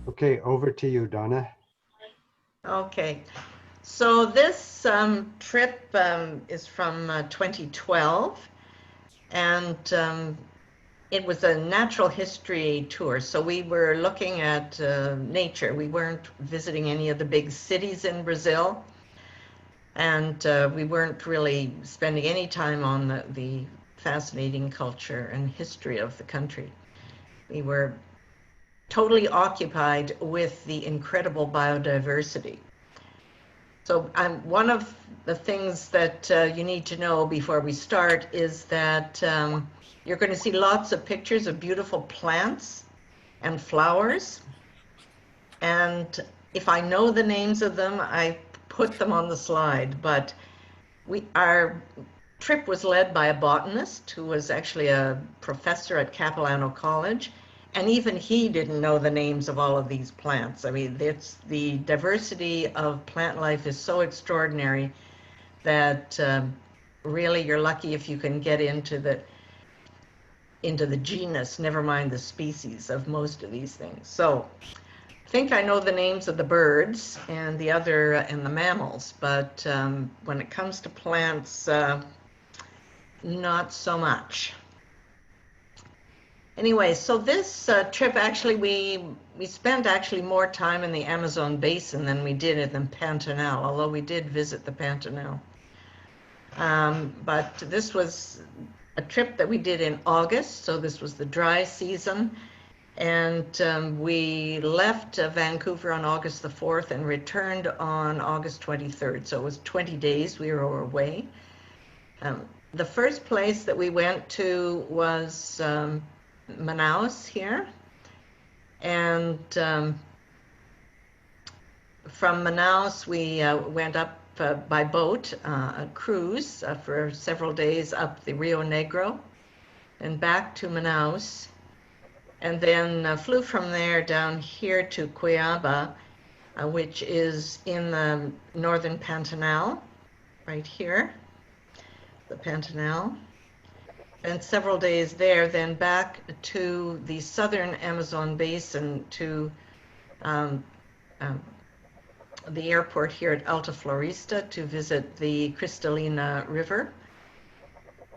Okay, over to you, Donna. Okay, so this trip is from 2012, and it was a natural history tour. So we were looking at nature. We weren't visiting any of the big cities in Brazil, and we weren't really spending any time on the fascinating culture and history of the country. We were totally occupied with the incredible biodiversity. So one of the things that you need to know before we start is that you're going to see lots of pictures of beautiful plants and flowers. And if I know the names of them, I put them on the slide. But our trip was led by a botanist who was actually a professor at Capilano College. And even he didn't know the names of all of these plants. I mean, the diversity of plant life is so extraordinary that really you're lucky if you can get into the genus, never mind the species of most of these things. So I think I know the names of the birds and the mammals, but when it comes to plants, not so much. Anyway, so this trip actually we spent actually more time in the Amazon basin than we did in the Pantanal, although we did visit the Pantanal. But this was a trip that we did in August, so this was the dry season. And we left Vancouver on August the 4th and returned on August 23rd. So it was 20 days we were away. The first place that we went to was Manaus here. And from Manaus, we went up by boat, a cruise for several days up the Rio Negro and back to Manaus. And then flew from there down here to Cuiabá, which is in the northern Pantanal, right here, the Pantanal. And several days there, then back to the southern Amazon basin to the airport here at Alta Floresta to visit the Cristalina River.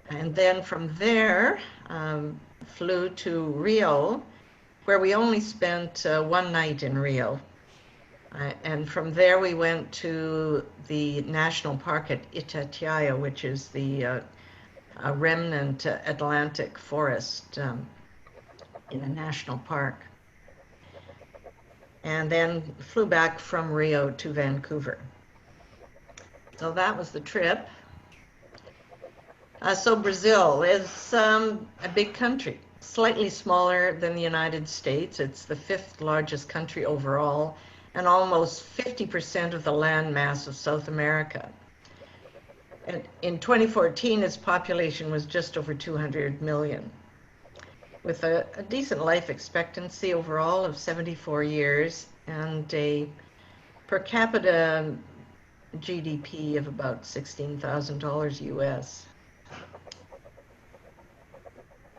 And then from there, flew to Rio, where we only spent one night in Rio. And from there we went to the national park at Itatiaia, which is the remnant Atlantic forest in a national park. And then flew back from Rio to Vancouver. So that was the trip. So Brazil is a big country, slightly smaller than the United States. It's the 5th largest country overall, and almost 50% of the land mass of South America. And in 2014, its population was just over 200 million, with a decent life expectancy overall of 74 years and a per capita GDP of about $16,000 US.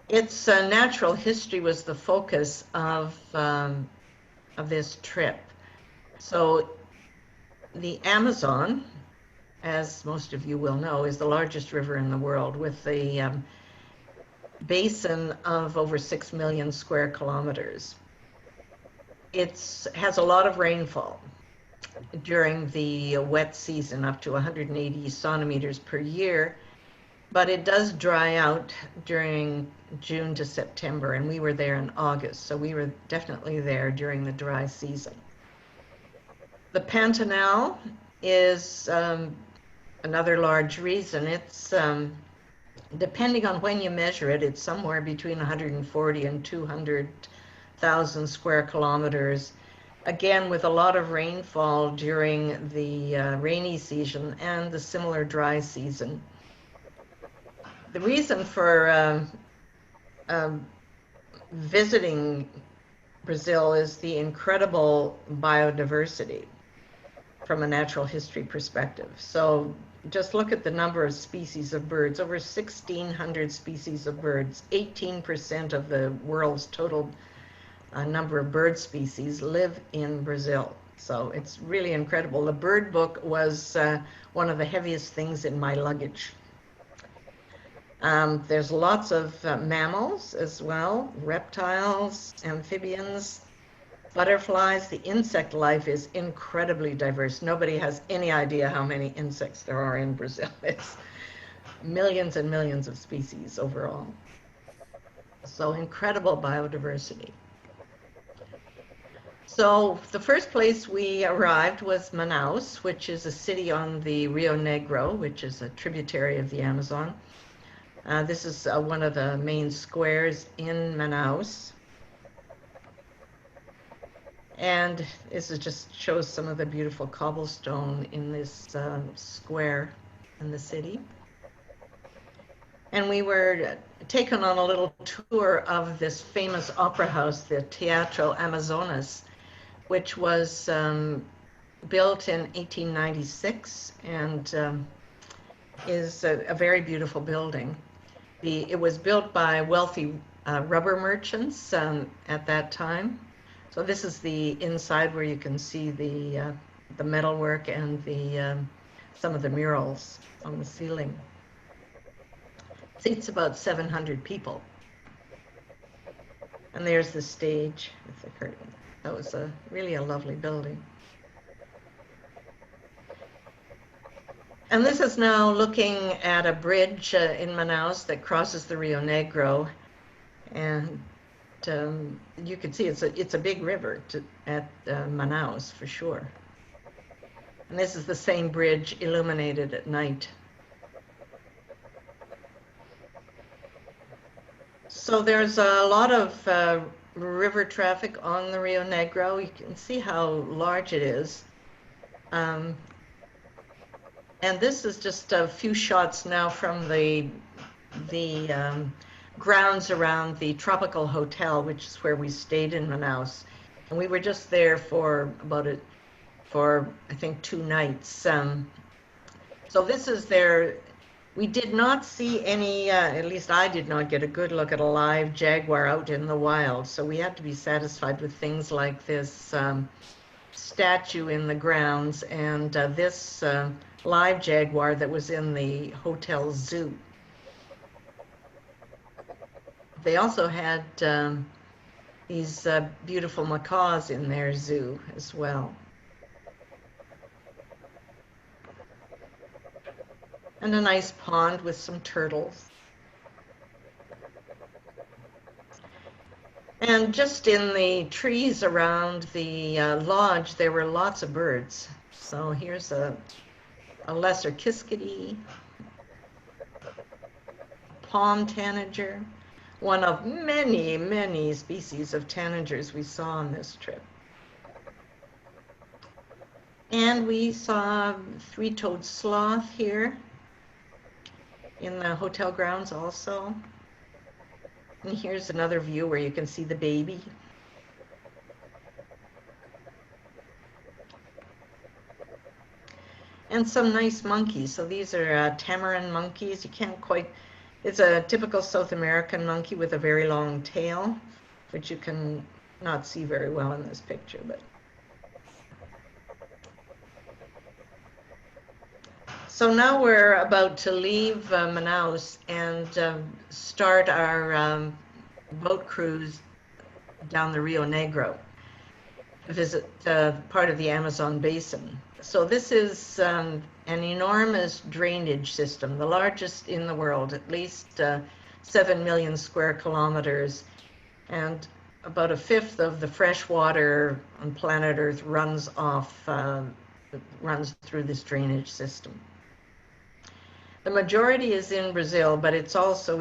Its natural history was the focus of this trip. So the Amazon, as most of you will know, is the largest river in the world with a basin of over 6 million square kilometers. It has a lot of rainfall during the wet season, up to 180 centimeters per year, but it does dry out during June to September, and we were there in August, so we were definitely there during the dry season. The Pantanal is another large reason. It's, depending on when you measure it, it's somewhere between 140 and 200,000 square kilometers, again with a lot of rainfall during the rainy season and the similar dry season. The reason for visiting Brazil is the incredible biodiversity from a natural history perspective. So just look at the number of species of birds, over 1,600 species of birds, 18% of the world's total a number of bird species live in Brazil. So it's really incredible. The bird book was one of the heaviest things in my luggage. There's lots of mammals as well, reptiles, amphibians, butterflies. The insect life is incredibly diverse. Nobody has any idea how many insects there are in Brazil. It's millions and millions of species overall. So incredible biodiversity. So the first place we arrived was Manaus, which is a city on the Rio Negro, which is a tributary of the Amazon. This is one of the main squares in Manaus. And this just shows some of the beautiful cobblestone in this square in the city. And we were taken on a little tour of this famous opera house, the Teatro Amazonas, which was built in 1896 and is a very beautiful building. It was built by wealthy rubber merchants at that time. So this is the inside where you can see the metalwork and some of the murals on the ceiling. It seats about 700 people. And there's the stage with the curtain. That was really a lovely building. And this is now looking at a bridge in Manaus that crosses the Rio Negro. And you can see it's a big river at Manaus for sure. And this is the same bridge illuminated at night. So there's a lot of river traffic on the Rio Negro. You can see how large it is. And this is just a few shots now from the grounds around the Tropical Hotel, which is where we stayed in Manaus. And we were just there for I think 2 nights. So this is we did not see any, at least I did not get a good look at a live jaguar out in the wild. So we had to be satisfied with things like this statue in the grounds and this live jaguar that was in the hotel zoo. They also had these beautiful macaws in their zoo as well. And a nice pond with some turtles. And just in the trees around the lodge, there were lots of birds. So here's a lesser kiskadee, palm tanager, one of many, many species of tanagers we saw on this trip. And we saw 3-toed sloth here in the hotel grounds also. And here's another view where you can see the baby. And some nice monkeys. So these are tamarin monkeys. You can't quite, it's a typical South American monkey with a very long tail, which you can not see very well in this picture, but. So now we're about to leave Manaus and start our boat cruise down the Rio Negro to visit part of the Amazon Basin. So this is an enormous drainage system, the largest in the world, at least 7 million square kilometers, and about 1/5 of the fresh water on planet Earth runs through this drainage system. The majority is in Brazil, but it's also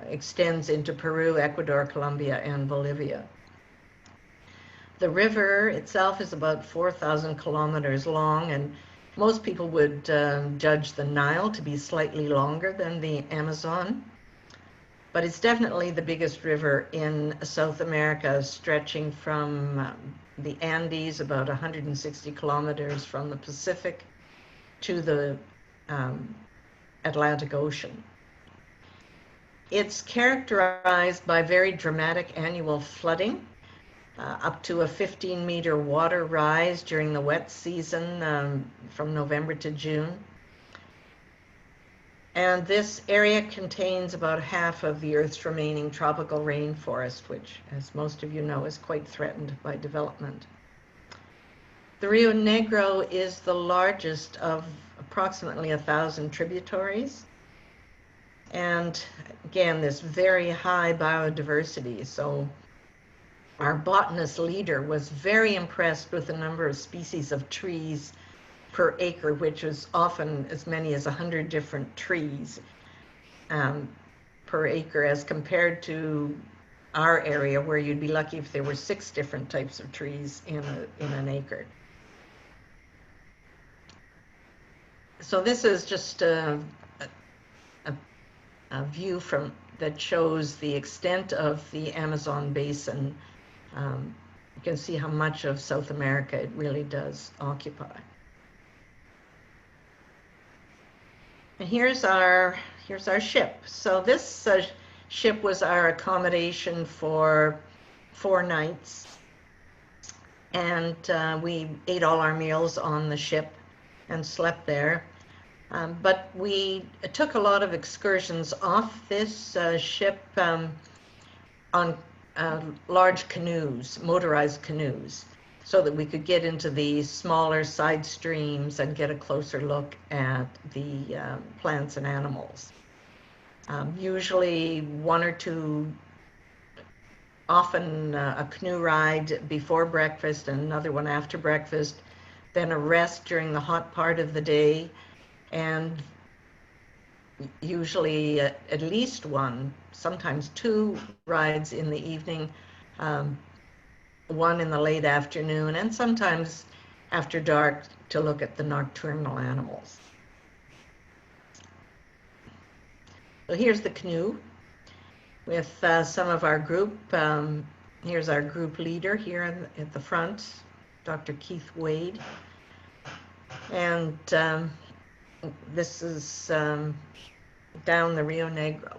extends into Peru, Ecuador, Colombia, and Bolivia. The river itself is about 4,000 kilometers long, and most people would judge the Nile to be slightly longer than the Amazon. But it's definitely the biggest river in South America, stretching from the Andes, about 160 kilometers from the Pacific to the Atlantic Ocean. It's characterized by very dramatic annual flooding, up to a 15-meter water rise during the wet season from November to June. And this area contains about half of the Earth's remaining tropical rainforest, which, as most of you know, is quite threatened by development. The Rio Negro is the largest of approximately 1,000 tributaries. And again, this very high biodiversity. So our botanist leader was very impressed with the number of species of trees per acre, which is often as many as 100 different trees per acre, as compared to our area, where you'd be lucky if there were 6 different types of trees in an acre. So this is just a view that shows the extent of the Amazon basin. You can see how much of South America it really does occupy. And here's our ship. So this ship was our accommodation for 4 nights, and we ate all our meals on the ship and slept there. But we took a lot of excursions off this ship on large canoes, motorized canoes, so that we could get into the smaller side streams and get a closer look at the plants and animals. Usually 1 or 2, often a canoe ride before breakfast and another one after breakfast, then a rest during the hot part of the day, and usually at least 1, sometimes 2 rides in the evening, 1 in the late afternoon, and sometimes after dark to look at the nocturnal animals. So here's the canoe with some of our group. Here's our group leader here at the front, Dr. Keith Wade. And this is down the Rio Negro.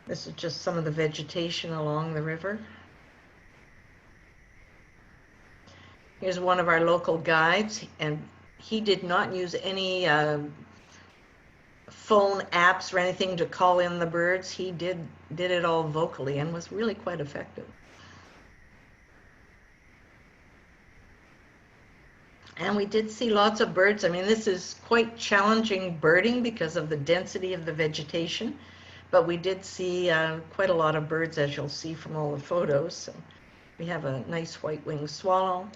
This is just some of the vegetation along the river. Here's one of our local guides, and he did not use any phone apps or anything to call in the birds. He did it all vocally and was really quite effective. And we did see lots of birds. I mean, this is quite challenging birding because of the density of the vegetation, but we did see quite a lot of birds, as you'll see from all the photos. So we have a nice white-winged swallow.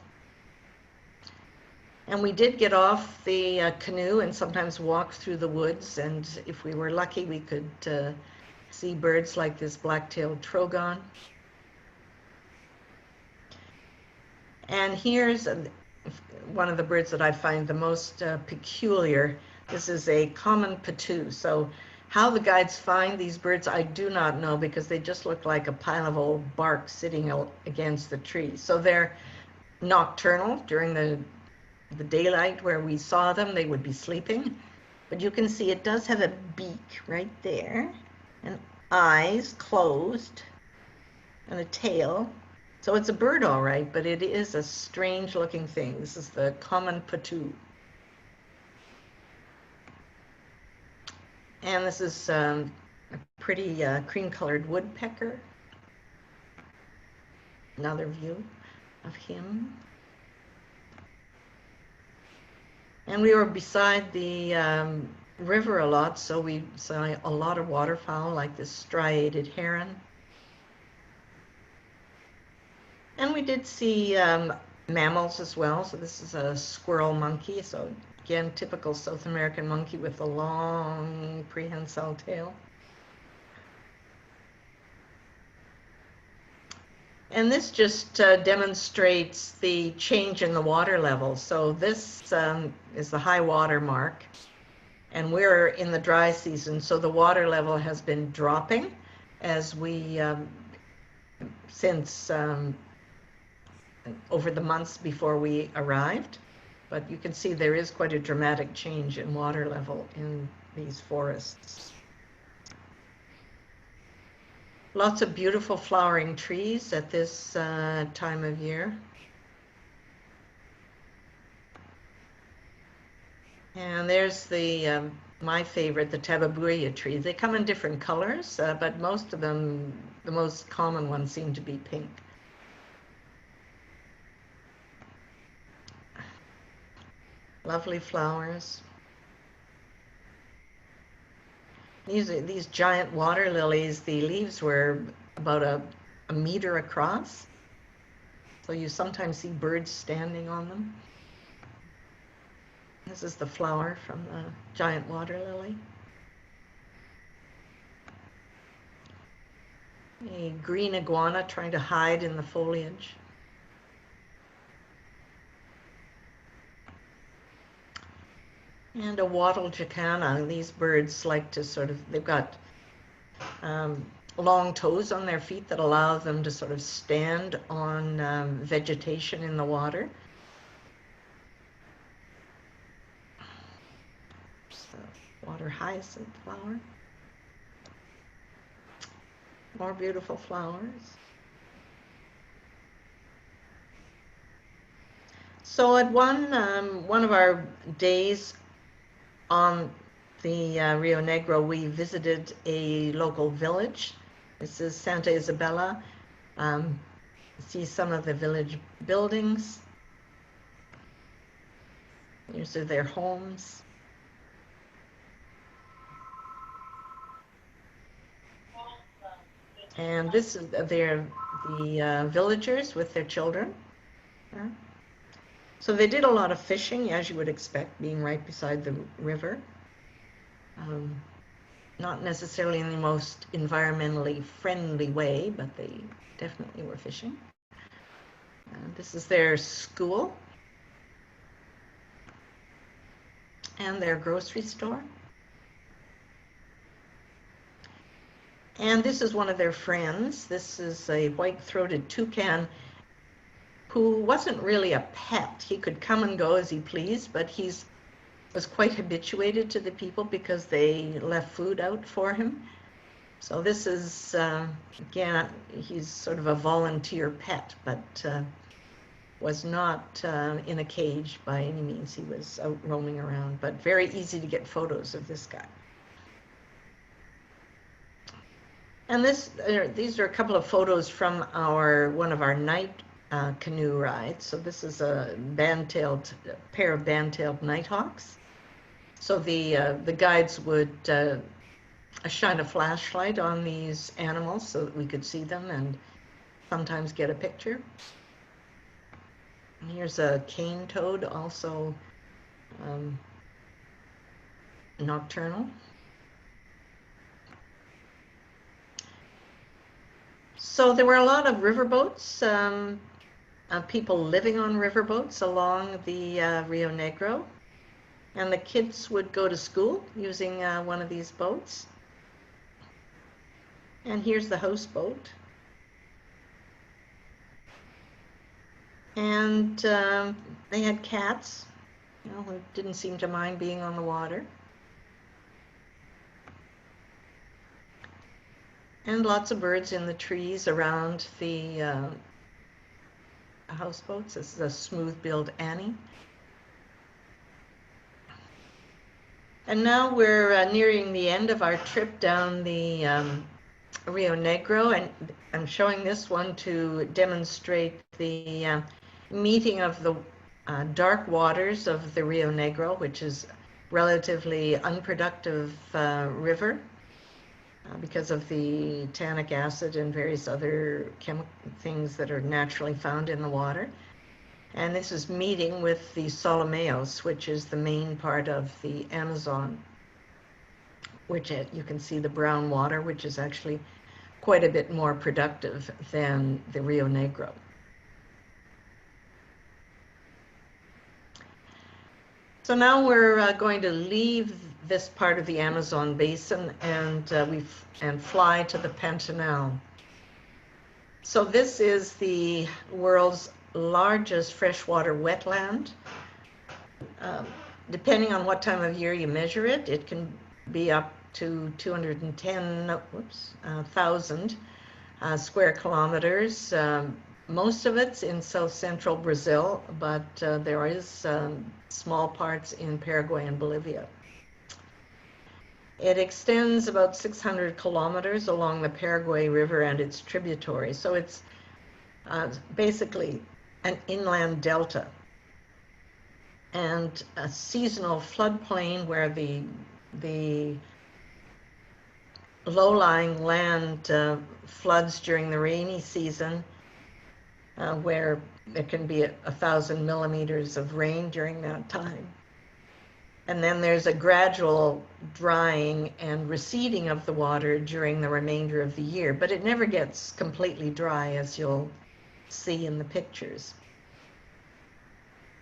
And we did get off the canoe and sometimes walk through the woods, and if we were lucky, we could see birds like this black-tailed trogon. And here's one of the birds that I find the most peculiar. This is a common patoo. So how the guides find these birds, I do not know, because they just look like a pile of old bark sitting against the tree. So they're nocturnal. During the daylight where we saw them, they would be sleeping. But you can see it does have a beak right there, and eyes closed, and a tail. So it's a bird, all right, but it is a strange-looking thing. This is the common patoo. And this is a pretty cream-colored woodpecker. Another view of him. And we were beside the river a lot, so we saw a lot of waterfowl, like this striated heron. And we did see mammals as well. So this is a squirrel monkey. So again, typical South American monkey with a long prehensile tail. And this just demonstrates the change in the water level. So this is the high water mark, and we're in the dry season. So the water level has been dropping as we, since over the months before we arrived. But you can see there is quite a dramatic change in water level in these forests. Lots of beautiful flowering trees at this time of year. And there's the my favorite, the tababuia trees. They come in different colors, but most of them, the most common ones, seem to be pink. Lovely flowers. These giant water lilies, the leaves were about a meter across. So you sometimes see birds standing on them. This is the flower from the giant water lily. A green iguana trying to hide in the foliage. And a wattle jacana. These birds like to sort of, they've got long toes on their feet that allow them to sort of stand on vegetation in the water. So, water hyacinth flower. More beautiful flowers. So at one of our days on the Rio Negro, we visited a local village. This is Santa Isabella. See some of the village buildings. These are their homes. And this is the villagers with their children. So they did a lot of fishing, as you would expect, being right beside the river. Not necessarily in the most environmentally friendly way, but they definitely were fishing. This is their school and their grocery store. And this is one of their friends. This is a white-throated toucan who wasn't really a pet. He could come and go as he pleased, but was quite habituated to the people because they left food out for him. So this is, again, he's sort of a volunteer pet, but was not in a cage by any means. He was out roaming around, but very easy to get photos of this guy. And these are a couple of photos from one of our night canoe rides. So this is a pair of band-tailed nighthawks. So the guides would shine a flashlight on these animals so that we could see them and sometimes get a picture. And here's a cane toad, also nocturnal. So there were a lot of riverboats, people living on riverboats along the Rio Negro. And the kids would go to school using one of these boats. And here's the houseboat. And they had cats, who didn't seem to mind being on the water. And lots of birds in the trees around the houseboats. This is a smooth-billed Annie. And now we're nearing the end of our trip down the Rio Negro, and I'm showing this one to demonstrate the meeting of the dark waters of the Rio Negro, which is relatively unproductive river because of the tannic acid and various other things that are naturally found in the water. And this is meeting with the Solomeios, which is the main part of the Amazon, which you can see the brown water, which is actually quite a bit more productive than the Rio Negro. So now we're going to leave this part of the Amazon basin and fly to the Pantanal. So this is the world's largest freshwater wetland. Depending on what time of year you measure it, it can be up to 210,000 square kilometers. Most of it's in south central Brazil, but there is small parts in Paraguay and Bolivia. It extends about 600 kilometers along the Paraguay River and its tributaries. So it's basically an inland delta and a seasonal floodplain where the low-lying land floods during the rainy season, where there can be 1,000 millimeters of rain during that time. And then there's a gradual drying and receding of the water during the remainder of the year, but it never gets completely dry, as you'll see in the pictures.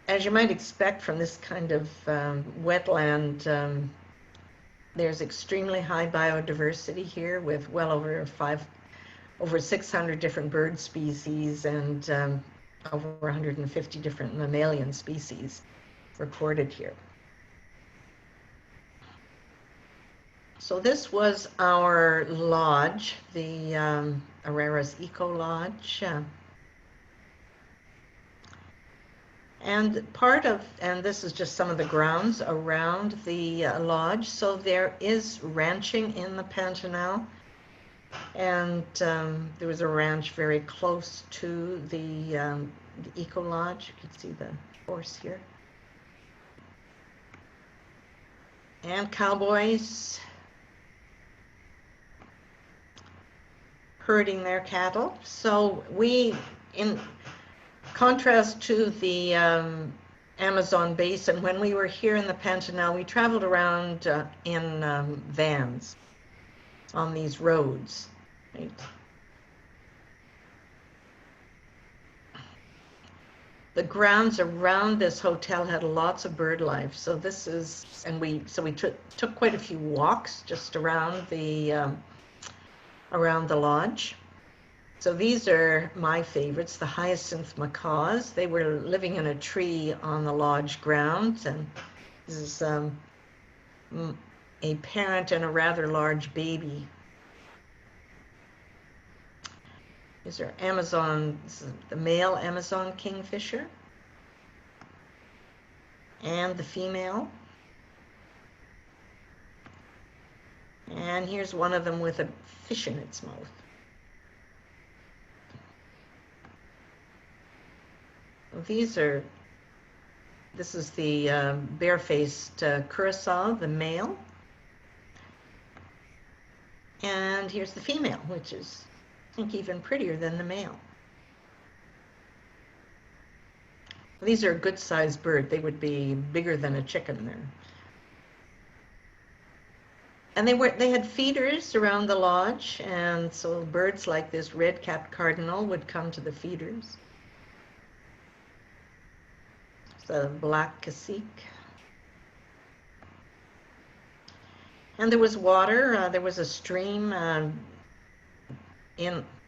As you might expect from this kind of wetland, there's extremely high biodiversity here, with well over 600 different bird species and over 150 different mammalian species recorded here. So this was our lodge, the Araras Eco Lodge. And this is just some of the grounds around the lodge. So there is ranching in the Pantanal. And there was a ranch very close to the Eco Lodge. You can see the horse here. And cowboys herding their cattle. So in contrast to the Amazon Basin, when we were here in the Pantanal, we traveled around in vans on these roads, right? The grounds around this hotel had lots of bird life. So we took quite a few walks just around the lodge. So these are my favorites, the hyacinth macaws. They were living in a tree on the lodge grounds, and this is a parent and a rather large baby. These are the male Amazon kingfisher, and the female. And here's one of them with a fish in its mouth. This is the bare-faced curassow, the male. And here's the female, which is, I think, even prettier than the male. These are a good-sized bird. They would be bigger than a chicken there. And they had feeders around the lodge, and so birds like this red-capped cardinal would come to the feeders. The black cacique. And there was water. There was a stream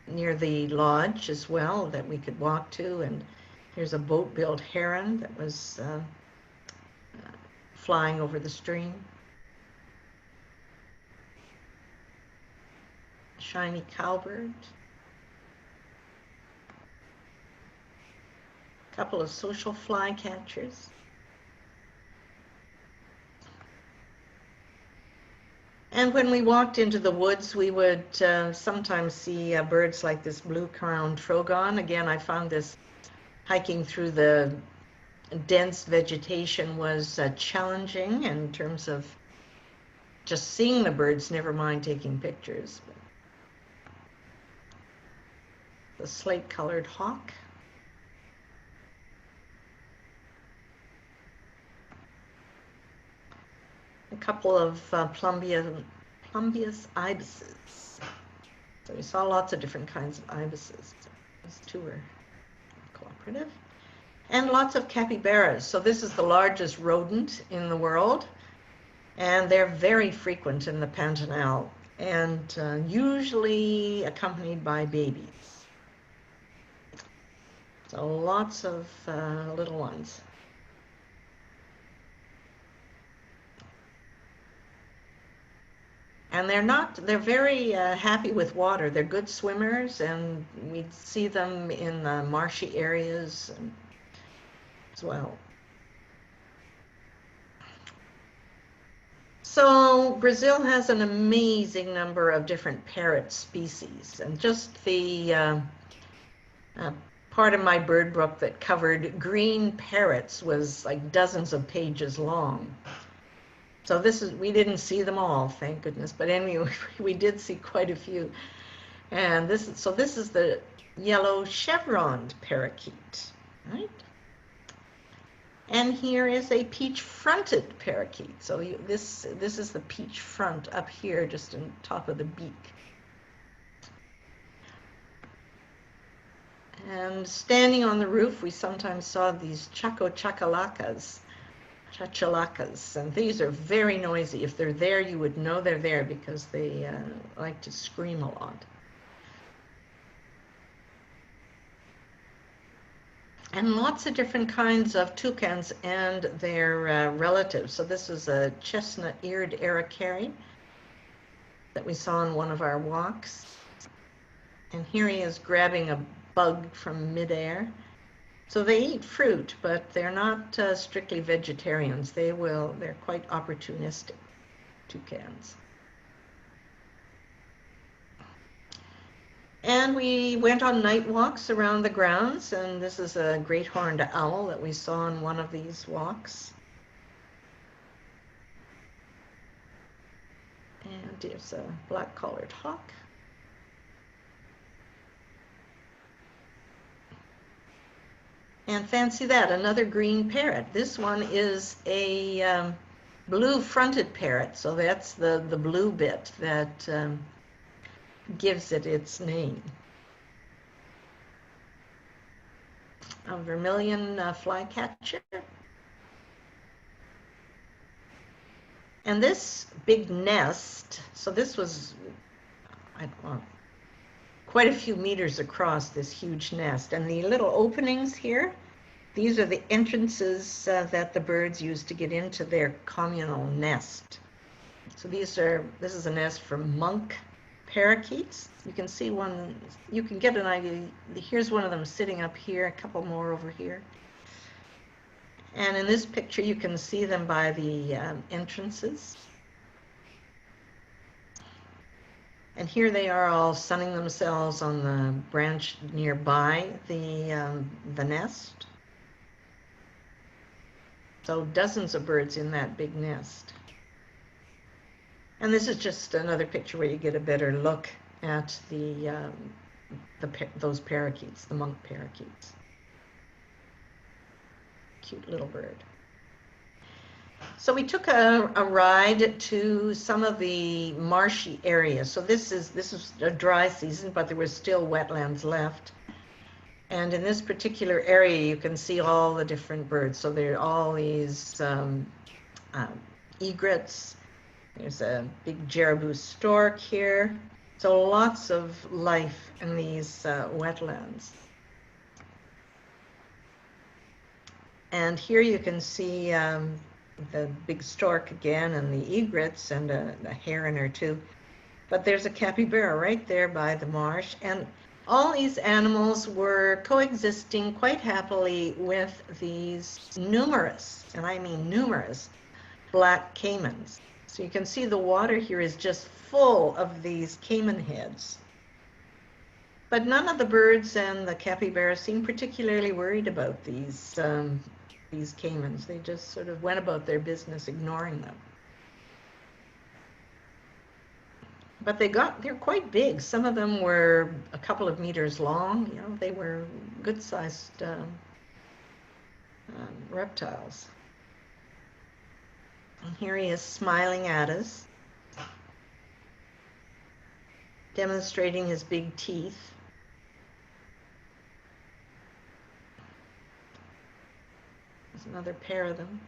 near the lodge as well that we could walk to, and here's a boat-built heron that was flying over the stream. Shiny cowbird. Couple of social flycatchers. And when we walked into the woods, we would sometimes see birds like this blue-crowned trogon. Again, I found this hiking through the dense vegetation was challenging in terms of just seeing the birds, never mind taking pictures. The slate-colored hawk. A couple of plumbeous ibises. So we saw lots of different kinds of ibises. These two were cooperative. And lots of capybaras. So this is the largest rodent in the world. And they're very frequent in the Pantanal, and usually accompanied by babies. So lots of little ones. And they're very happy with water. They're good swimmers, and we see them in marshy areas as well. So Brazil has an amazing number of different parrot species, and just the part of my bird book that covered green parrots was like dozens of pages long. So we didn't see them all, thank goodness. But anyway, we did see quite a few. And this is the yellow chevroned parakeet, right? And here is a peach-fronted parakeet. So this is the peach front up here, just on top of the beak. And standing on the roof, we sometimes saw these chachalacas, and these are very noisy. If they're there, you would know they're there because they like to scream a lot. And lots of different kinds of toucans and their relatives. So this is a chestnut-eared aracari that we saw on one of our walks. And here he is grabbing a bug from midair. So they eat fruit, but they're not strictly vegetarians. They're quite opportunistic toucans. And we went on night walks around the grounds, and this is a great horned owl that we saw on one of these walks. And there's a black-collared hawk. And fancy that, another green parrot. This one is a blue-fronted parrot, so that's the blue bit that gives it its name. A vermilion flycatcher. And this big nest, so this was, I don't know, quite a few meters across, this huge nest. And the little openings here, these are the entrances that the birds use to get into their communal nest. So this is a nest for monk parakeets. You can see one, you can get an idea. Here's one of them sitting up here, a couple more over here. And in this picture, you can see them by the entrances. And here they are all sunning themselves on the branch nearby the nest. So dozens of birds in that big nest. And this is just another picture where you get a better look at those parakeets, the monk parakeets. Cute little bird. So we took a ride to some of the marshy areas. So this is a dry season, but there was still wetlands left. And in this particular area, you can see all the different birds. So there are all these egrets. There's a big jerboa stork here. So lots of life in these wetlands. And here you can see the big stork again and the egrets and a heron or two. But there's a capybara right there by the marsh. And all these animals were coexisting quite happily with these numerous, and I mean numerous, black caimans. So you can see the water here is just full of these caiman heads. But none of the birds and the capybaras seem particularly worried about these caimans. They just sort of went about their business ignoring them. But they're quite big. Some of them were a couple of meters long. You know, they were good-sized reptiles. And here he is smiling at us, demonstrating his big teeth. There's another pair of them.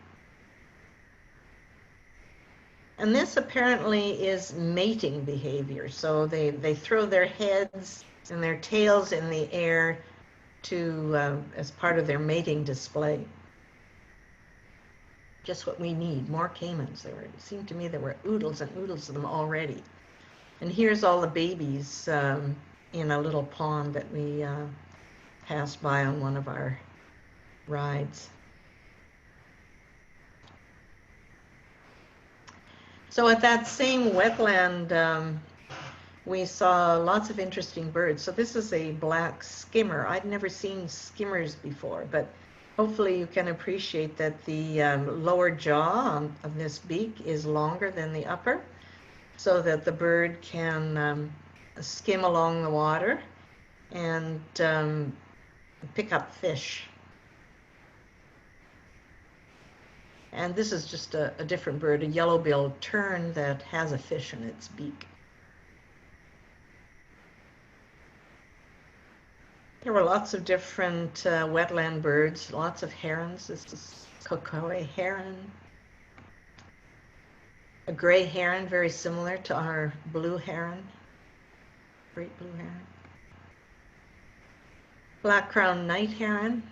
And this apparently is mating behavior. So they throw their heads and their tails in the air to as part of their mating display. just what we need, more caimans. It seemed to me there were oodles and oodles of them already. And here's all the babies in a little pond that we passed by on one of our rides. So at that same wetland, we saw lots of interesting birds. So this is a black skimmer. I'd never seen skimmers before, but hopefully you can appreciate that the lower jaw of this beak is longer than the upper, so that the bird can skim along the water and pick up fish. And this is just a different bird, a yellow-billed tern that has a fish in its beak. There were lots of different wetland birds, lots of herons. This is Kokoi heron. A gray heron, very similar to our blue heron, great blue heron. Black-crowned night heron,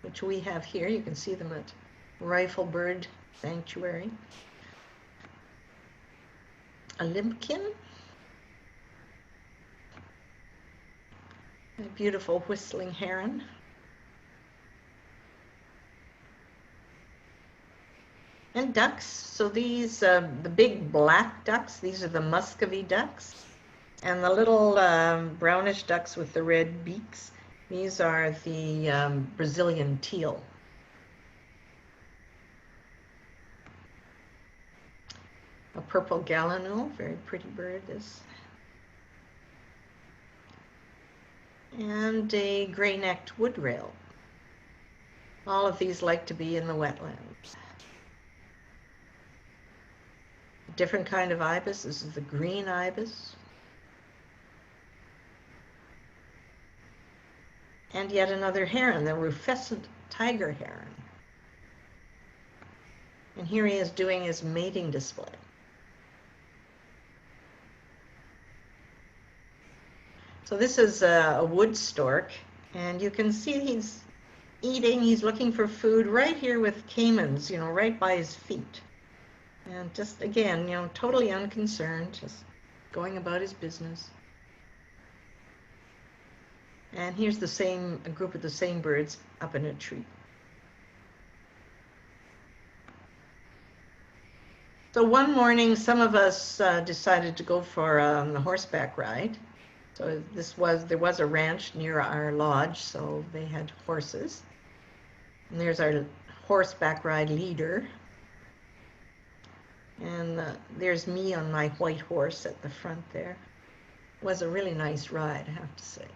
which we have here. You can see them at Rifle Bird Sanctuary. A limpkin. A beautiful whistling heron. And ducks. So these, the big black ducks, these are the Muscovy ducks. And the little brownish ducks with the red beaks, these are the Brazilian teal. A purple gallinule, very pretty bird, this. And a gray-necked wood-rail. All of these like to be in the wetlands. A different kind of ibis. This is the green ibis. And yet another heron, the rufescent tiger heron. And here he is doing his mating display. So this is a wood stork, and you can see he's eating, he's looking for food right here with caimans, you know, right by his feet. And just, again, you know, totally unconcerned, just going about his business. And here's the same, a group of the same birds up in a tree. So one morning, some of us decided to go for a horseback ride. So there was a ranch near our lodge, so they had horses. And there's our horseback ride leader. And there's me on my white horse at the front there. It was a really nice ride, I have to say.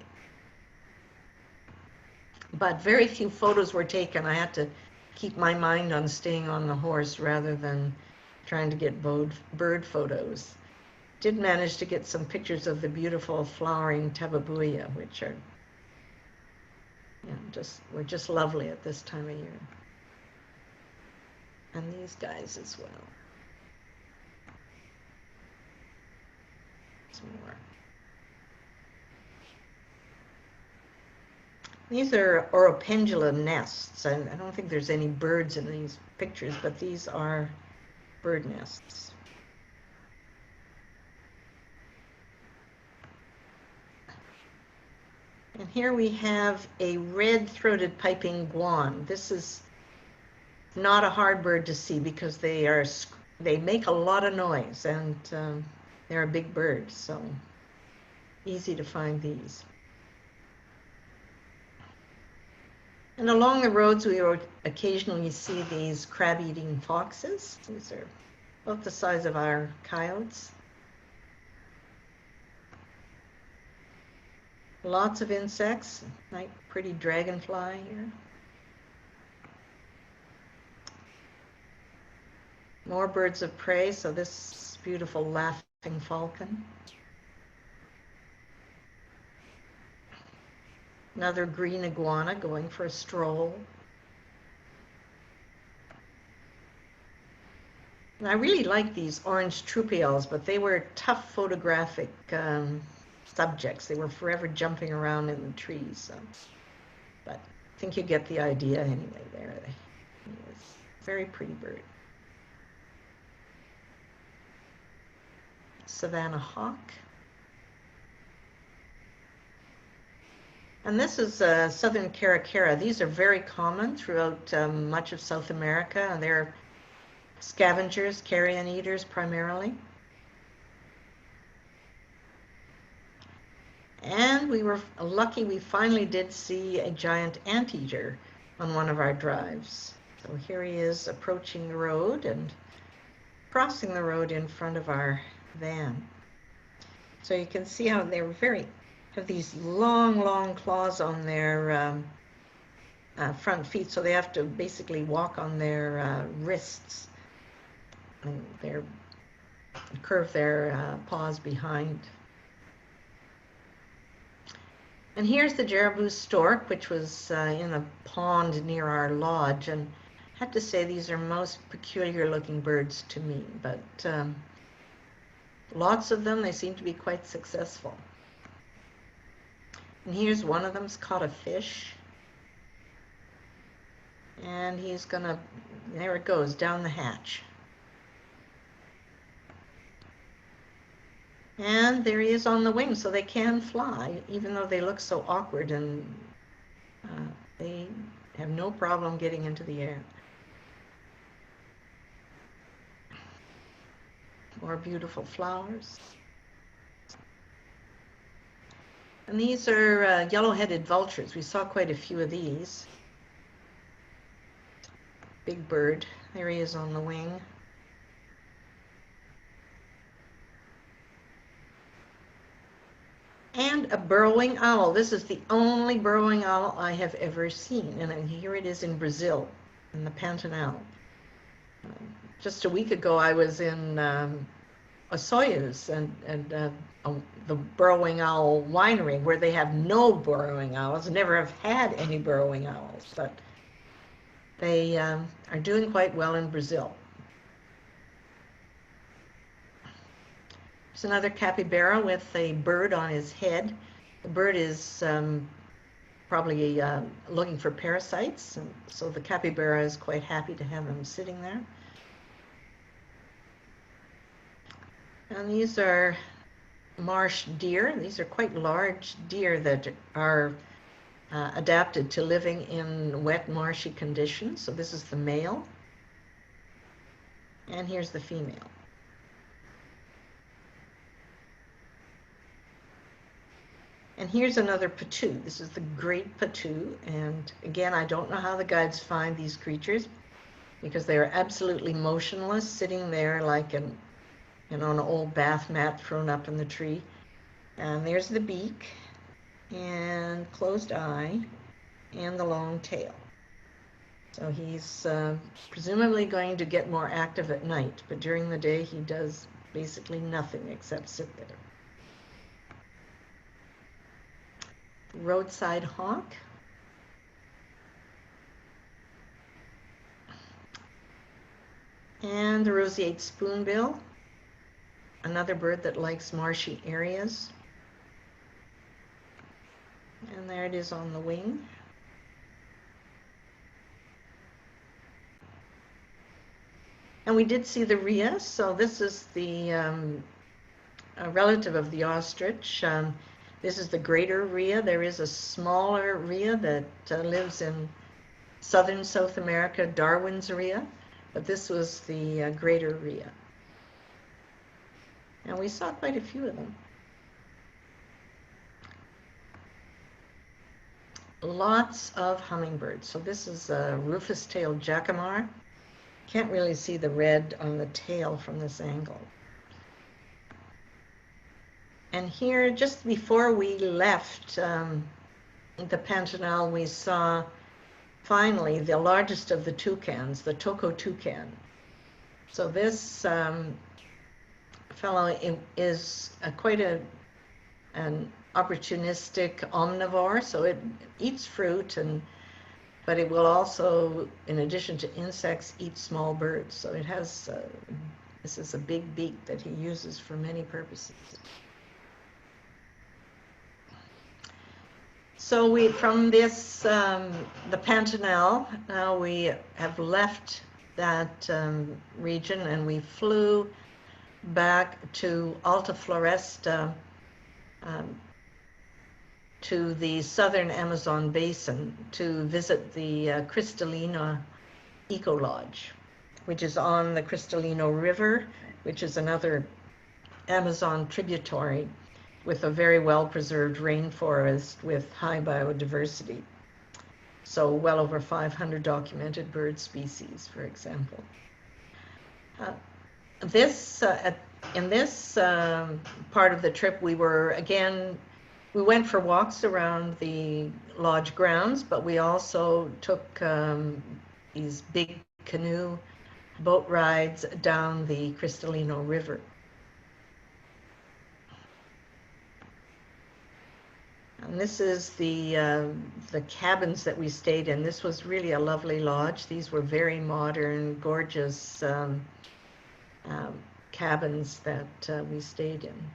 But very few photos were taken. I had to keep my mind on staying on the horse rather than trying to get bird photos. Did manage to get some pictures of the beautiful flowering tababuia, which are, you know, were just lovely at this time of year. And these guys as well. Some more. These are Oropendula nests. I don't think there's any birds in these pictures, but these are bird nests. And here we have a red-throated piping guan. This is not a hard bird to see because they make a lot of noise, and they're a big bird, so easy to find these. And along the roads, we would occasionally see these crab-eating foxes. These are about the size of our coyotes. Lots of insects, like pretty dragonfly here. More birds of prey, so this beautiful laughing falcon. Another green iguana going for a stroll. And I really like these orange troupials, but they were tough photographic subjects. They were forever jumping around in the trees. So. But I think you get the idea anyway there. Very pretty bird. Savannah hawk. And this is southern caracara. These are very common throughout much of South America, and they're scavengers, carrion eaters primarily. And we were lucky, we finally did see a giant anteater on one of our drives. So here he is approaching the road and crossing the road in front of our van. So you can see how they're have these long, long claws on their front feet, so they have to basically walk on their wrists. And curve their paws behind. And here's the Jeraboo stork, which was in a pond near our lodge. And I have to say, these are most peculiar looking birds to me, but lots of them, they seem to be quite successful. And here's one of them's caught a fish. And he's gonna, there it goes, down the hatch. And there he is on the wing, so they can fly, even though they look so awkward, and they have no problem getting into the air. More beautiful flowers. And these are yellow-headed vultures. We saw quite a few of these. Big bird. There he is on the wing. And a burrowing owl. This is the only burrowing owl I have ever seen. And here it is in Brazil, in the Pantanal. Just a week ago, I was in Osoyoos and the burrowing owl winery, where they have no burrowing owls, never have had any burrowing owls, but they are doing quite well in Brazil. There's another capybara with a bird on his head. The bird is probably looking for parasites, and so the capybara is quite happy to have him sitting there. And these are marsh deer. These are quite large deer that are adapted to living in wet, marshy conditions. So this is the male, and here's the female. And here's another patoo. This is the great patoo. And again, I don't know how the guides find these creatures, because they are absolutely motionless, sitting there like an old bath mat thrown up in the tree. And there's the beak, and closed eye, and the long tail. So he's presumably going to get more active at night, but during the day he does basically nothing except sit there. Roadside hawk. And the roseate spoonbill, another bird that likes marshy areas. And there it is on the wing. And we did see the rhea. So this is the a relative of the ostrich. This is the greater rhea. There is a smaller rhea that lives in southern South America, Darwin's rhea, but this was the greater rhea. And we saw quite a few of them. Lots of hummingbirds. So this is a rufous-tailed jacamar. Can't really see the red on the tail from this angle. And here, just before we left the Pantanal, we saw finally the largest of the toucans, the toko toucan. So this fellow is quite an opportunistic omnivore, so it eats fruit, but it will also, in addition to insects, eat small birds. So it has, this is a big beak that he uses for many purposes. So we, from this, the Pantanal, now we have left that region, and we flew back to Alta Floresta, to the southern Amazon basin to visit the Cristalina Eco Lodge, which is on the Cristalino River, which is another Amazon tributary with a very well-preserved rainforest with high biodiversity. So well over 500 documented bird species, for example. In this part of the trip, we went for walks around the lodge grounds, but we also took these big canoe boat rides down the Cristalino River. And this is the cabins that we stayed in. This was really a lovely lodge. These were very modern, gorgeous cabins that we stayed in.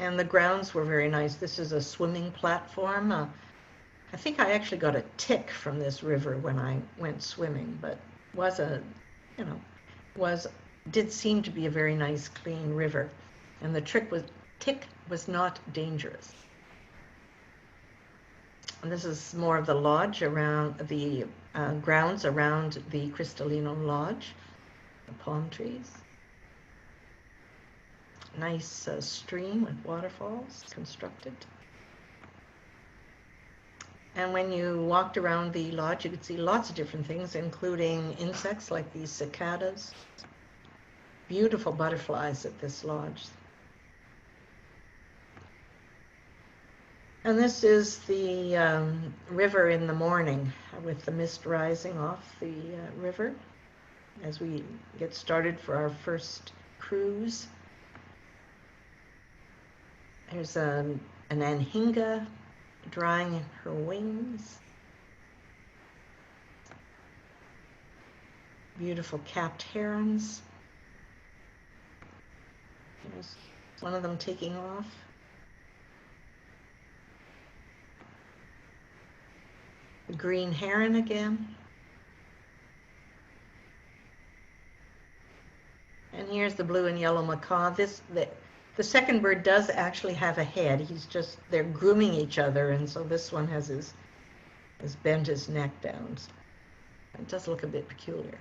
And the grounds were very nice. This is a swimming platform. I think I actually got a tick from this river when I went swimming, but did seem to be a very nice, clean river. And the tick was not dangerous. And this is more of the lodge around the grounds around the Cristalino Lodge, the palm trees. Nice stream with waterfalls constructed. And when you walked around the lodge, you could see lots of different things, including insects like these cicadas. Beautiful butterflies at this lodge. And this is the river in the morning with the mist rising off the river as we get started for our first cruise. There's an anhinga drying her wings. Beautiful capped herons. There's one of them taking off. The green heron again. And here's the blue and yellow macaw. The second bird does actually have a head. They're grooming each other, and so this one has bent his neck down. It does look a bit peculiar.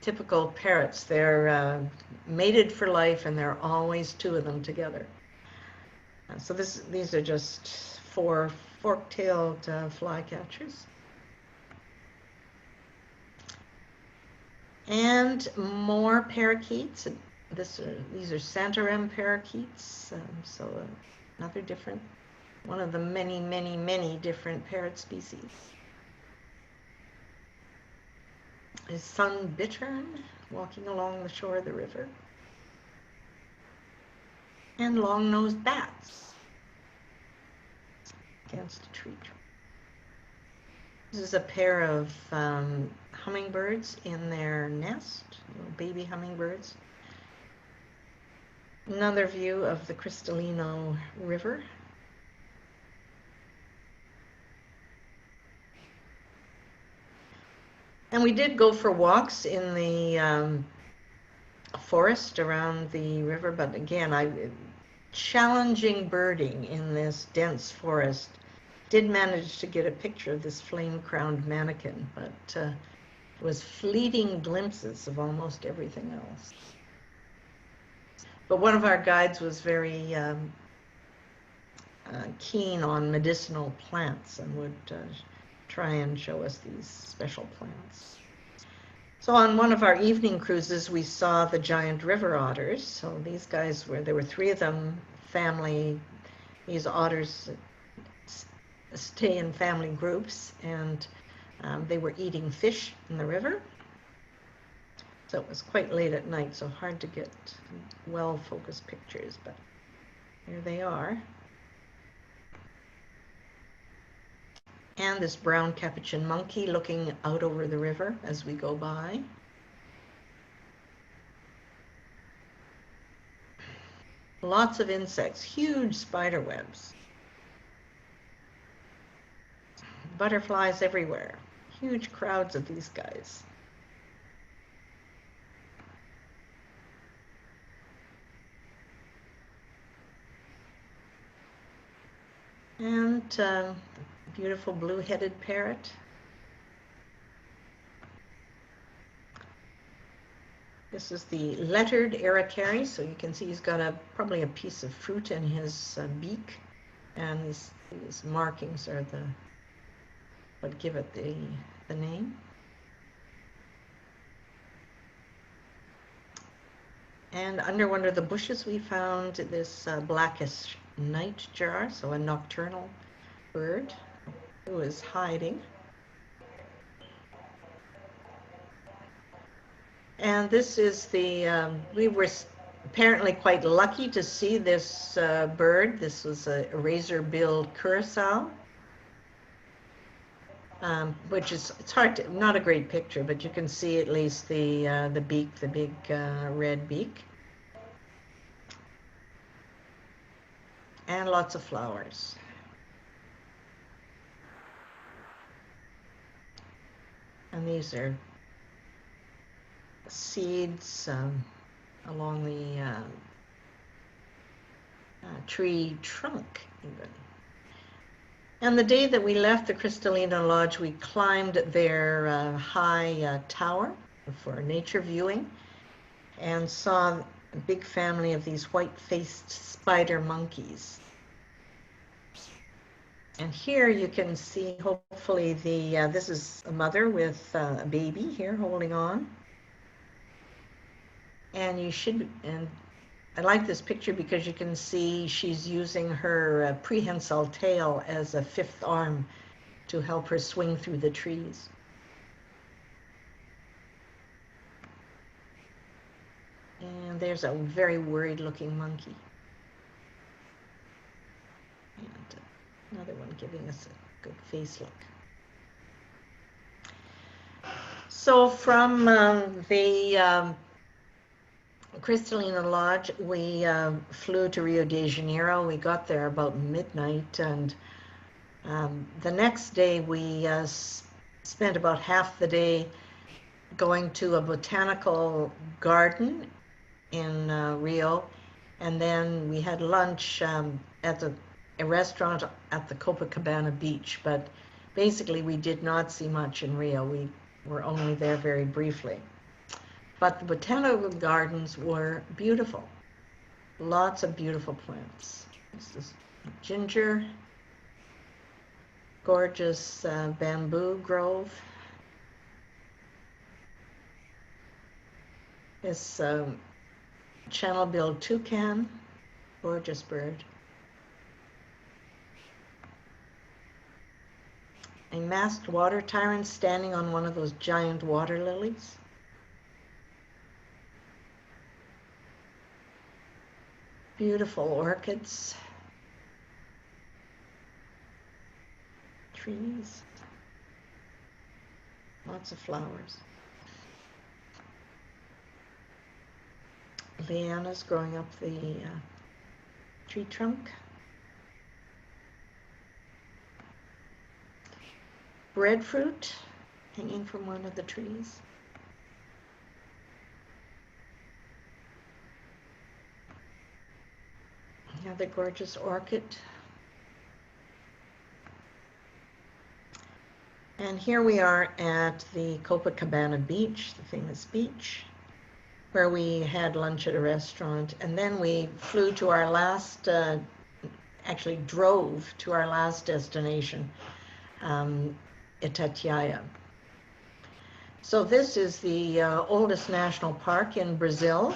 Typical parrots. They're mated for life, and there are always two of them together. So these are just 4 fork-tailed flycatchers. And more parakeets. These are Santarem parakeets. So another different, one of the many, many, many different parrot species. Is sun bittern walking along the shore of the river. And long-nosed bats against a tree trunk. This is a pair of hummingbirds in their nest, little baby hummingbirds. Another view of the Cristalino River. And we did go for walks in the forest around the river, but again, challenging birding in this dense forest. Did manage to get a picture of this flame-crowned mannequin, but it was fleeting glimpses of almost everything else. But one of our guides was very keen on medicinal plants and would try and show us these special plants. So on one of our evening cruises, we saw the giant river otters. So these guys there were 3 of them, family. These otters stay in family groups, and they were eating fish in the river. So it was quite late at night, so hard to get well-focused pictures, but here they are. And this brown capuchin monkey looking out over the river as we go by. Lots of insects, huge spider webs. butterflies everywhere. Huge crowds of these guys. And beautiful blue-headed parrot. This is the lettered aracari, so you can see he's got probably a piece of fruit in his beak, and these markings are what give it the name. And under one of the bushes we found this blackish nightjar, so a nocturnal bird who is hiding. And this is we were apparently quite lucky to see this bird. This was a razor-billed curassow, which it's hard to, not a great picture, but you can see at least the beak, the big red beak. And lots of flowers. And these are seeds along the tree trunk even. And the day that we left the Crystalina Lodge, we climbed their high tower for nature viewing and saw a big family of these white-faced spider monkeys. And here you can see, hopefully, this is a mother with a baby here holding on. And I like this picture because you can see she's using her prehensile tail as a fifth arm to help her swing through the trees. And there's a very worried looking monkey. And another one giving us a good face look. So from the Crystalina Lodge, we flew to Rio de Janeiro. We got there about midnight, and the next day we spent about half the day going to a botanical garden in Rio, and then we had lunch at a restaurant at the Copacabana beach. But basically we did not see much in Rio. We were only there very briefly. But the botanical gardens were beautiful. Lots of beautiful plants. This is ginger, gorgeous bamboo grove. This channel-billed toucan, gorgeous bird. A masked water tyrant standing on one of those giant water lilies. Beautiful orchids, trees, lots of flowers. Lianas growing up the tree trunk. Breadfruit hanging from one of the trees. Another gorgeous orchid. And here we are at the Copacabana beach, the famous beach, where we had lunch at a restaurant. And then we flew to our last, actually drove to our last destination, Itatiaia. So this is the oldest national park in Brazil.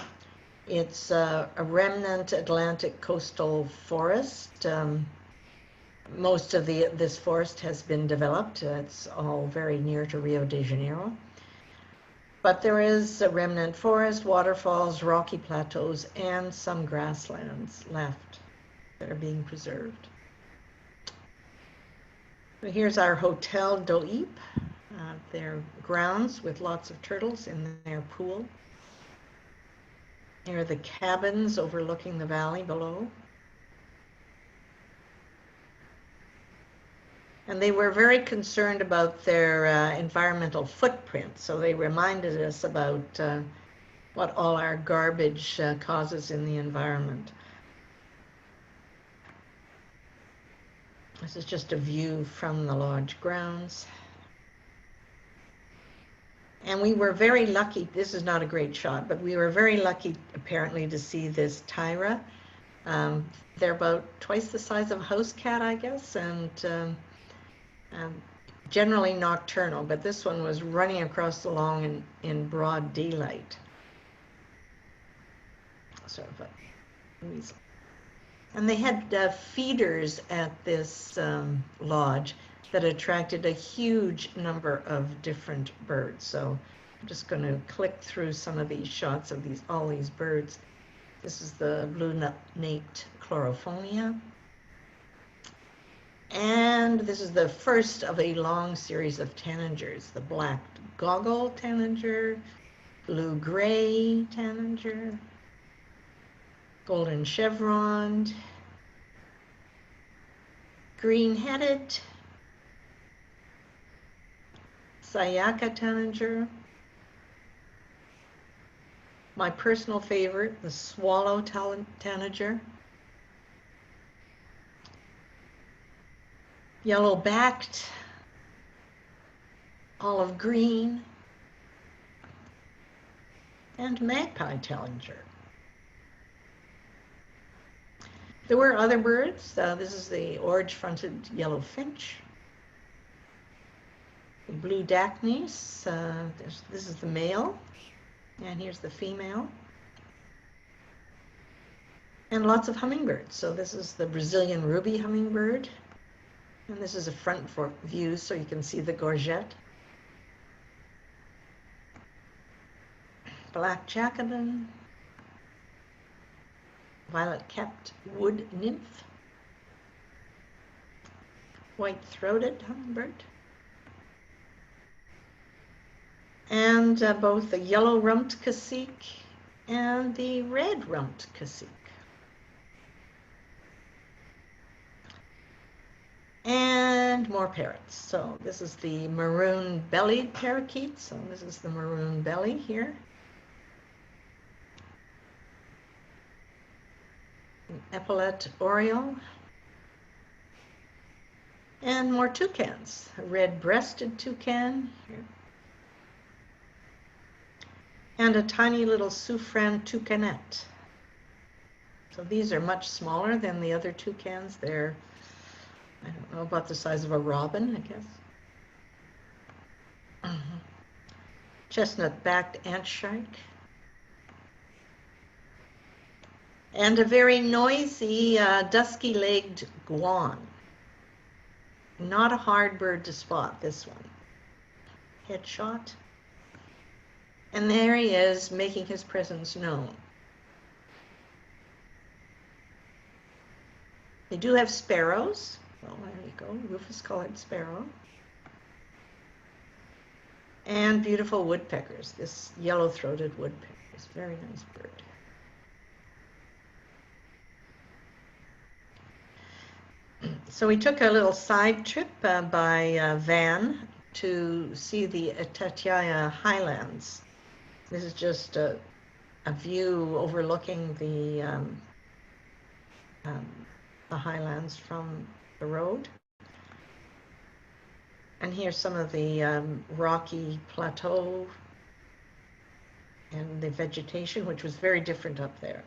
It's a remnant Atlantic coastal forest. Most of this forest has been developed. It's all very near to Rio de Janeiro. But there is a remnant forest, waterfalls, rocky plateaus, and some grasslands left that are being preserved. So here's our Hotel do Ipe, their grounds with lots of turtles in their pool. Here are the cabins overlooking the valley below. And they were very concerned about their environmental footprint. So they reminded us about what all our garbage causes in the environment. This is just a view from the lodge grounds. And we were very lucky. This is not a great shot, but we were very lucky, apparently, to see this Tyra. They're about twice the size of a house cat, I guess, and generally nocturnal. But this one was running across the lawn in broad daylight. Sort of a weasel. And they had feeders at this lodge that attracted a huge number of different birds. So I'm just going to click through some of these shots of all these birds. This is the blue-naped Chlorophonia. And this is the first of a long series of tanagers. The black goggle tanager, blue-gray tanager, golden chevron, green-headed, Sayaka tanager. My personal favorite, the swallow tanager. Yellow-backed, olive green, and magpie tanager. There were other birds. This is the orange-fronted yellow finch. The blue dacnys. This is the male, and here's the female. And lots of hummingbirds. So this is the Brazilian ruby hummingbird. And this is a front view, so you can see the gorget. Black jacobin. Violet-capped wood nymph, white-throated hummingbird, and both the yellow-rumped cacique and the red-rumped cacique. And more parrots. So this is the maroon-bellied parakeet. So this is the maroon belly here. Epaulette oriole, and more toucans. A red-breasted toucan here, and a tiny little Suffren toucanette. So these are much smaller than the other toucans. They're, I don't know, about the size of a robin, I guess. Chestnut-backed antshrike. And a very noisy dusky-legged guan. Not a hard bird to spot, this one. Headshot. And there he is, making his presence known. They do have sparrows. Well, there you go, rufous-colored sparrow. And beautiful woodpeckers. This yellow-throated woodpecker is a very nice bird. So we took a little side trip by van to see the Itatiaia Highlands. This is just a view overlooking the highlands from the road. And here's some of the rocky plateau and the vegetation, which was very different up there.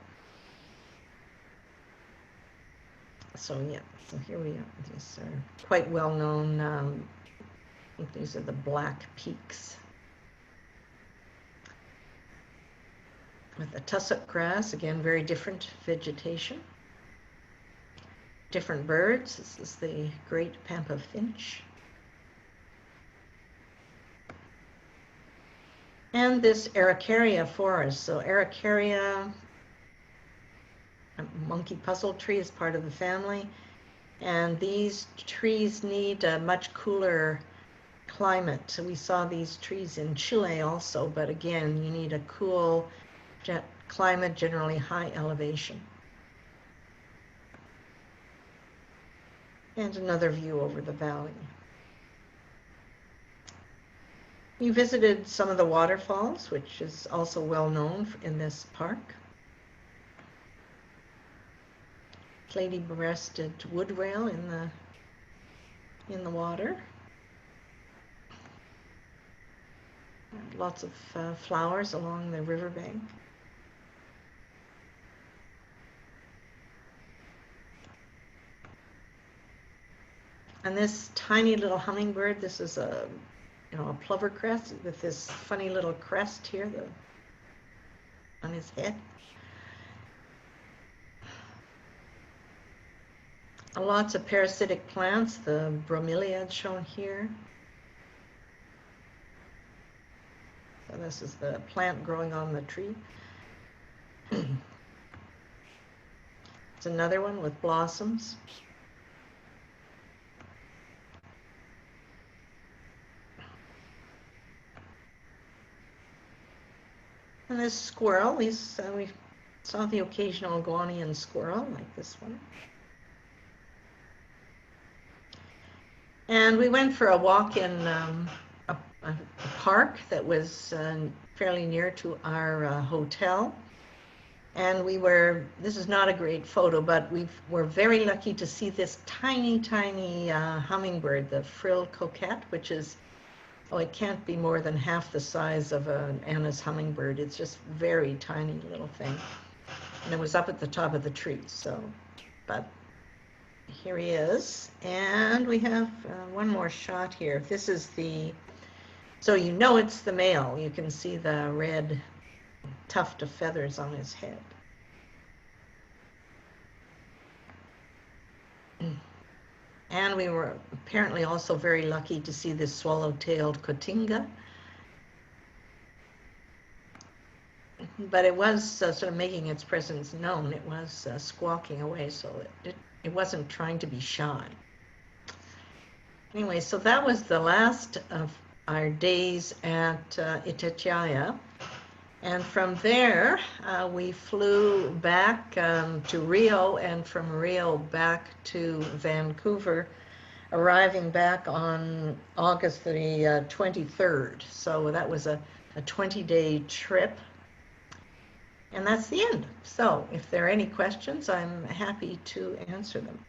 So yeah, so here we are. These are quite well known. I think these are the Black Peaks. With the tussock grass, again, very different vegetation. Different birds. This is the great pampa finch. And this Araucaria forest. So Araucaria, a monkey puzzle tree, is part of the family. And these trees need a much cooler climate. So we saw these trees in Chile also, but again, you need a cool climate, generally high elevation. and another view over the valley. We visited some of the waterfalls, which is also well known in this park. Lady-breasted wood rail in the water. Lots of flowers along the riverbank. And this tiny little hummingbird, this is a plover crest with this funny little crest here on his head. Lots of parasitic plants, the bromeliad shown here. So this is the plant growing on the tree. It's another one with blossoms. And this squirrel, we saw the occasional Guianan squirrel, like this one. And we went for a walk in a park that was fairly near to our hotel. And this is not a great photo, but we were very lucky to see this tiny, tiny hummingbird, the frilled coquette, which is, it can't be more than half the size of an Anna's hummingbird. It's just very tiny little thing. And it was up at the top of the tree, but here he is. And we have one more shot here. This is so it's the male. You can see the red tuft of feathers on his head. And we were apparently also very lucky to see this swallow-tailed cotinga. But it was sort of making its presence known. It was squawking away, so it wasn't trying to be shy. Anyway, so that was the last of our days at Itatiaia. And from there, we flew back to Rio, and from Rio back to Vancouver, arriving back on August the 23rd. So that was a 20-day trip. And that's the end. So if there are any questions, I'm happy to answer them.